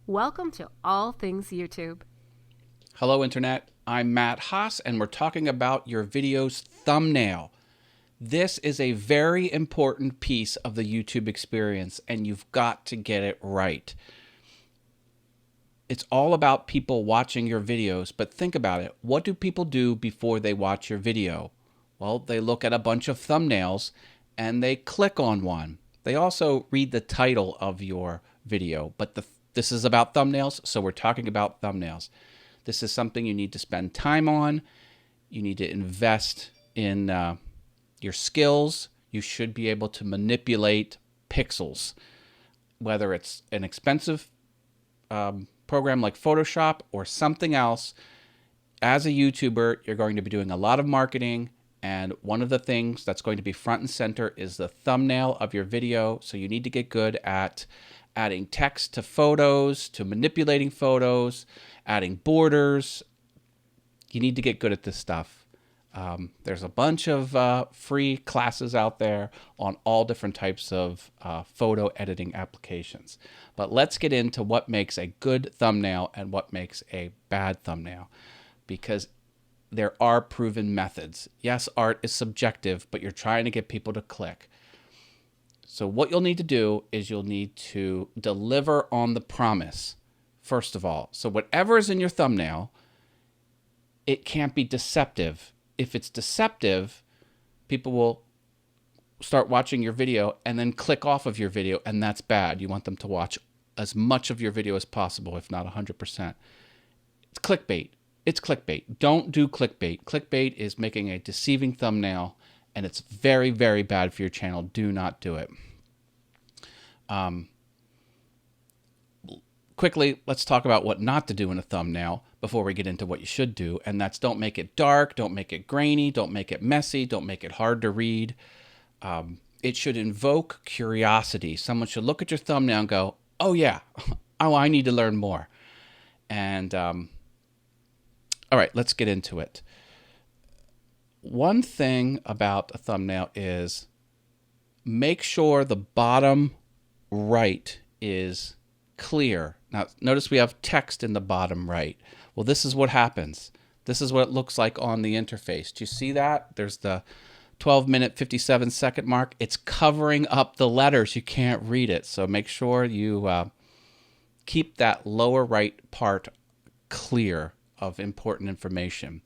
Welcome to All Things YouTube. Hello, Internet. I'm Matt Haas, and we're talking about your video's thumbnail. This is a very important piece of the YouTube experience, and you've got to get it right. It's all about people watching your videos, but think about it. What do people do before they watch your video? Well, they look at a bunch of thumbnails, and they click on one. They also read the title of your video, but this is about thumbnails, so we're talking about thumbnails. This is something you need to spend time on. You need to invest in your skills. You should be able to manipulate pixels, whether it's an expensive program like Photoshop or something else. As a YouTuber, you're going to be doing a lot of marketing, and one of the things that's going to be front and center is the thumbnail of your video. So you need to get good at adding text to photos, to manipulating photos, adding borders. You need to get good at this stuff. There's a bunch of free classes out there on all different types of photo editing applications. But let's get into what makes a good thumbnail and what makes a bad thumbnail, because there are proven methods. Yes, art is subjective, but you're trying to get people to click. So what you'll need to do is you'll need to deliver on the promise, first of all. So whatever is in your thumbnail, it can't be deceptive. If it's deceptive, people will start watching your video and then click off of your video, and that's bad. You want them to watch as much of your video as possible, if not 100%. It's clickbait. It's clickbait. Don't do clickbait. Clickbait is making a deceiving thumbnail, and it's very, very bad for your channel. Do not do it. Quickly, let's talk about what not to do in a thumbnail before we get into what you should do. And that's, don't make it dark, don't make it grainy, don't make it messy, don't make it hard to read. It should invoke curiosity. Someone should look at your thumbnail and go, oh yeah, oh, I need to learn more. And all right, let's get into it. One thing about a thumbnail is make sure the bottom right is clear. Now, notice we have text in the bottom right. Well, this is what happens. This is what it looks like on the interface. Do you see that? There's the 12-minute, 57-second mark. It's covering up the letters. You can't read it. So make sure you keep that lower right part clear of important information.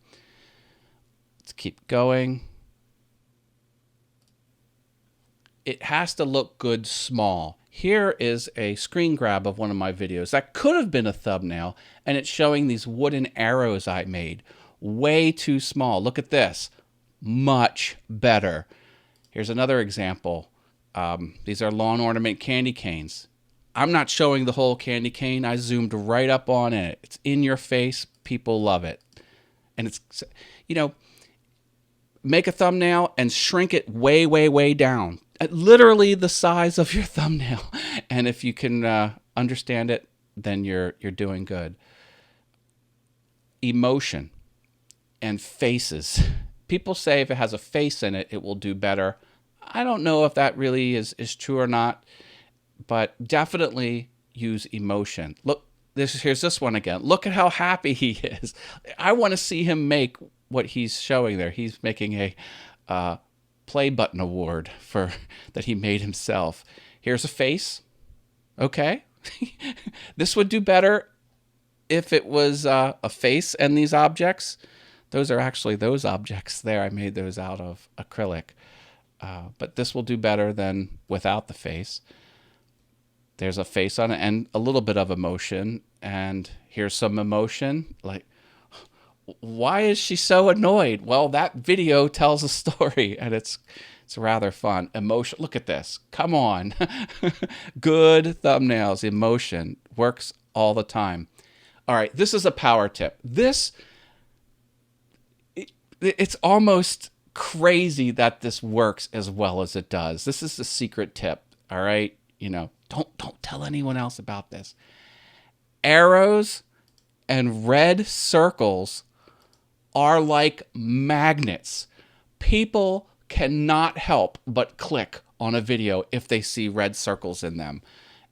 Let's keep going. It has to look good small. Here is a screen grab of one of my videos. That could have been a thumbnail, and it's showing these wooden arrows I made. Way too small. Look at this. Much better. Here's another example. These are lawn ornament candy canes. I'm not showing the whole candy cane. I zoomed right up on it. It's in your face. People love it. And it's, make a thumbnail and shrink it way, way, way down. Literally the size of your thumbnail. And if you can understand it, then you're doing good. Emotion and faces. People say if it has a face in it, it will do better. I don't know if that really is true or not, but definitely use emotion. Look, here's this one again. Look at how happy he is. I want to see him make what he's showing there. He's making a play button award for that he made himself. Here's a face. Okay. This would do better if it was a face and these objects. Those are actually those objects there. I made those out of acrylic. But this will do better than without the face. There's a face on it and a little bit of emotion. And here's some emotion. Like, why is she so annoyed? Well, that video tells a story, and it's rather fun. Emotion. Look at this. Come on. Good thumbnails. Emotion works all the time. All right, this is a power tip. It's almost crazy that this works as well as it does. This is the secret tip. All right, don't tell anyone else about this. Arrows and red circles are like magnets. People cannot help but click on a video if they see red circles in them.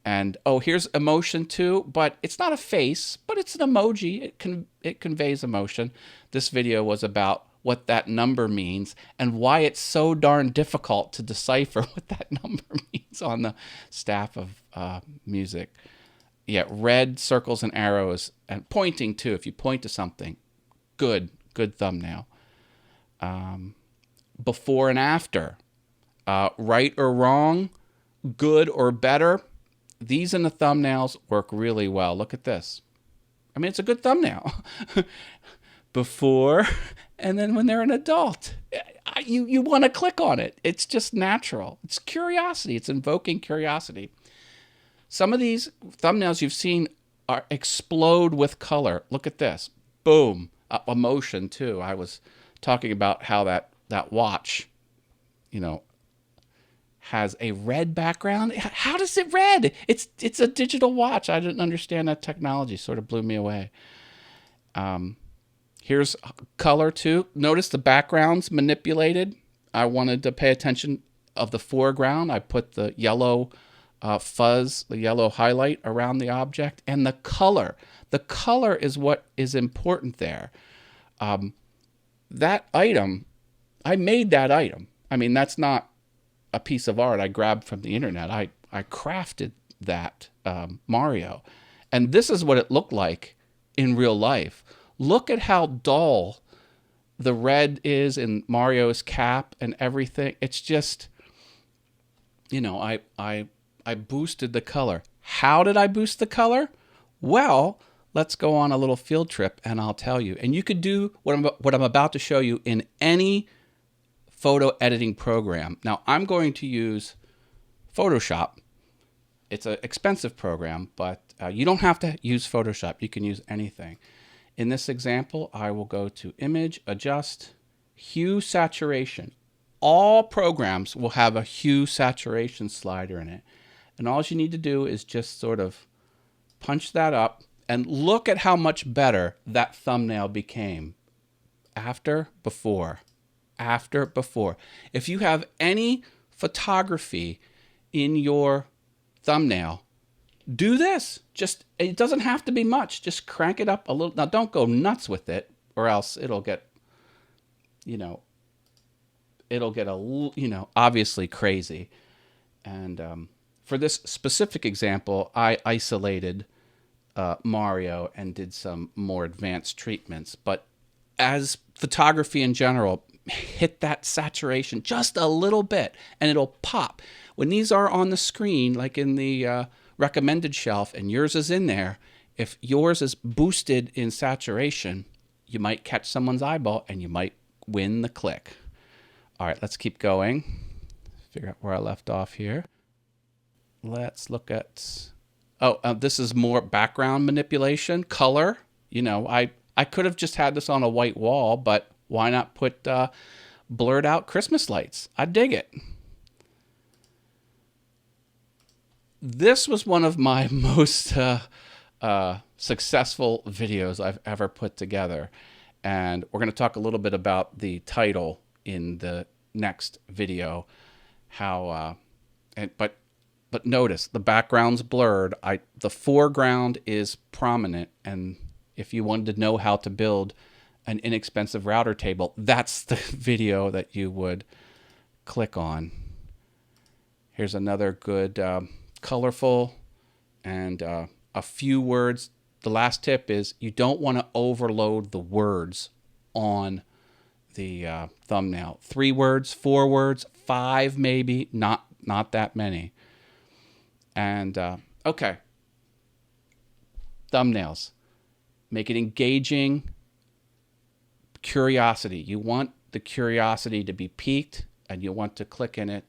And oh, here's emotion too, but it's not a face, but it's an emoji. It conveys emotion. This video was about what that number means and why it's so darn difficult to decipher what that number means on the staff of music. Yeah, red circles and arrows and pointing too. If you point to something, good thumbnail. Before and after, right or wrong, good or better. These in the thumbnails work really well. Look at this. I mean, it's a good thumbnail. Before, and then when they're an adult, you want to click on it. It's just natural. It's curiosity. It's invoking curiosity. Some of these thumbnails you've seen explode with color. Look at this. Boom. Emotion too. I was talking about how that watch, has a red background. How does it red? It's a digital watch. I didn't understand that technology. Sort of blew me away. Here's color too. Notice the background's manipulated. I wanted to pay attention of the foreground. I put the yellow fuzz, the yellow highlight around the object, and the color. The color is what is important there. That item, I made that item. I mean, that's not a piece of art I grabbed from the internet. I crafted that Mario. And this is what it looked like in real life. Look at how dull the red is in Mario's cap and everything. It's just, I boosted the color. How did I boost the color? Well, let's go on a little field trip and I'll tell you. And you could do what I'm about to show you in any photo editing program. Now, I'm going to use Photoshop. It's an expensive program, but you don't have to use Photoshop. You can use anything. In this example, I will go to Image, Adjust, Hue Saturation. All programs will have a hue saturation slider in it. And all you need to do is just sort of punch that up and look at how much better that thumbnail became. After, before. After, before. If you have any photography in your thumbnail, do this. It doesn't have to be much. Just crank it up a little. Now, don't go nuts with it, or else it'll get, obviously crazy. And for this specific example, I isolated Mario and did some more advanced treatments. But as photography in general, hit that saturation just a little bit and it'll pop. When these are on the screen, like in the recommended shelf and yours is in there, if yours is boosted in saturation, you might catch someone's eyeball and you might win the click. All right, let's keep going. Figure out where I left off here. Let's look at, this is more background manipulation, color. I could have just had this on a white wall, but why not put blurred out Christmas lights? I dig it. This was one of my most successful videos I've ever put together. And we're going to talk a little bit about the title in the next video. But notice the background's blurred. The foreground is prominent. And if you wanted to know how to build an inexpensive router table, that's the video that you would click on. Here's another good colorful and a few words. The last tip is you don't want to overload the words on the thumbnail. 3 words, 4 words, 5 maybe, not that many. And okay, thumbnails. Make it engaging. Curiosity. You want the curiosity to be piqued and you want to click in it.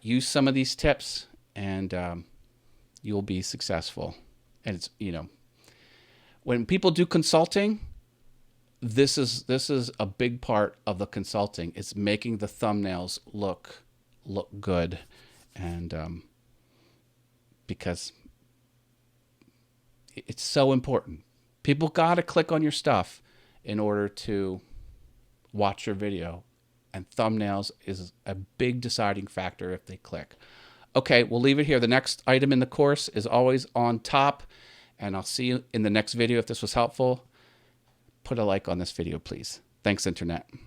Use some of these tips and you'll be successful. And it's, when people do consulting, this is a big part of the consulting. It's making the thumbnails look good. And because it's so important. People got to click on your stuff in order to watch your video. And thumbnails is a big deciding factor if they click. Okay, we'll leave it here. The next item in the course is always on top, and I'll see you in the next video. If this was helpful, put a like on this video, please. Thanks, Internet.